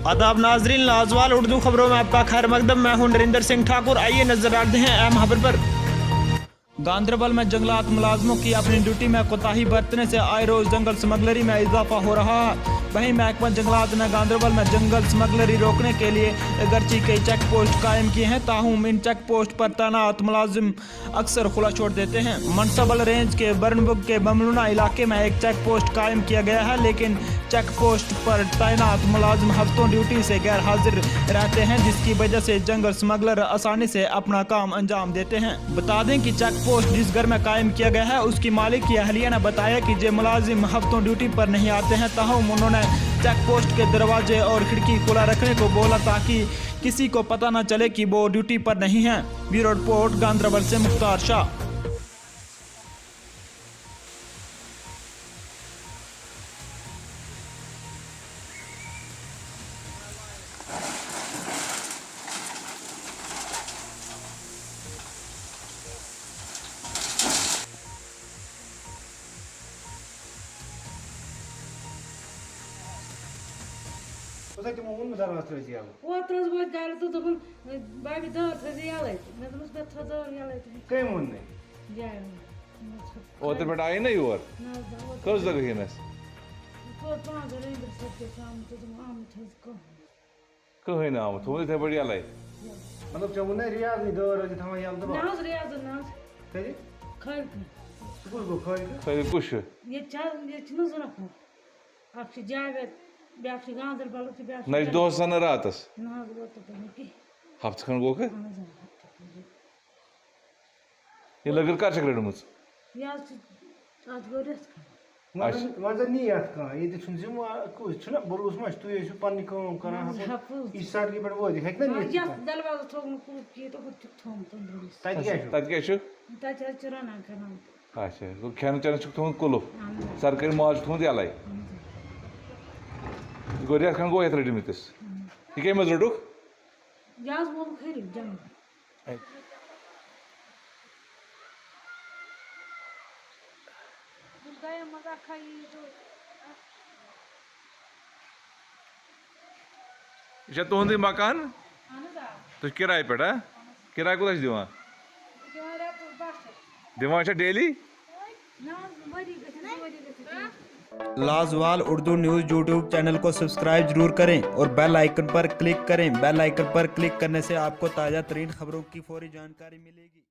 आदाब नाजरीन, लाजवाल उर्दू खबरों में आपका खैर मकदम। मैं हूं नरेंद्र सिंह ठाकुर। आइए नजर डालते हैं अहम खबर पर। गांदरबल में जंगलात मुलाजमों की अपनी ड्यूटी में कोताही बरतने से आए रोज जंगल स्मगलरी में इजाफा हो रहा है। वहीं महकमा जंगलात ने गांदरबल में जंगल स्मगलरी रोकने के लिए अगरचे कई चेक पोस्ट कायम किए हैं, ताहम इन चेक पोस्ट पर तैनात मुलाजिम अक्सर खुला छोड़ देते हैं। मनसबल रेंज के बर्नबुग के बमलुना इलाके में एक चेक पोस्ट कायम किया गया है, लेकिन चेक पोस्ट पर तैनात मुलाजिम हफ्तों ड्यूटी से गैर हाजिर रहते हैं, जिसकी वजह से जंगल स्मगलर आसानी से अपना काम अंजाम देते हैं। बता दें कि चेक पोस्ट जिस घर में कायम किया गया है उसकी मालिक की अहलिया ने बताया कि जो मुलाजिम हफ्तों ड्यूटी पर नहीं आते हैं, ताहम उन्होंने चेक पोस्ट के दरवाजे और खिड़की खुला रखने को बोला ताकि किसी को पता न चले कि वो ड्यूटी पर नहीं है। ब्यूरो रिपोर्ट, गांदरबल से Mukhtar Shah. Você tem um dar uma trazia. Outras vou dar tudo bom. Vai me dar trazia lá. Mas não se dar lá. Quem मुन्ने? Já. O तो बेटा आए नहीं और कब तक है ना तो पांच दिन से के शाम तो आम थे को कब है ना हम थोड़े थे बढ़िया लाई मतलब जब उन्हें रियाज नहीं दौर जो था यहाँ तो नाज रियाज नाज तेरी खैर स्कूल को खैर फिर कुछ ये चीज़ ना को आप से जावे ब्याह से गांदरबल के ब्याह नहीं दोस्त सन रातस ना वो तो नहीं हफ्ते खन गो के ये लगल कर सकले मुझ या आज गोरेस मजा नहीं याद का ये तो सुन जो कुछ ना बोलो उसमें तो ये पानी को करा इस साइड की पर वो है ना नहीं या दलवा तो को की तो कुछ थोम तो तद क्या छु ताजा चराना करना अच्छा तो खान चन छु तुम कोलो सरकारी माज तुम दे लाई गोरिया खन गो एथरेडी मितस ठीक है मजरो याज वो खैर जंग गए मजा खाई तो ये तो होंदी मकान तो किराए पे है किराए को दिवा दिवा daily Lazawal Urdu news YouTube channel को सब्सक्राइब जरूर करें और बेल आइकन पर क्लिक करें। बेल आइकन पर क्लिक करने से आपको ताज़ा तरीन खबरों की फौरी जानकारी मिलेगी।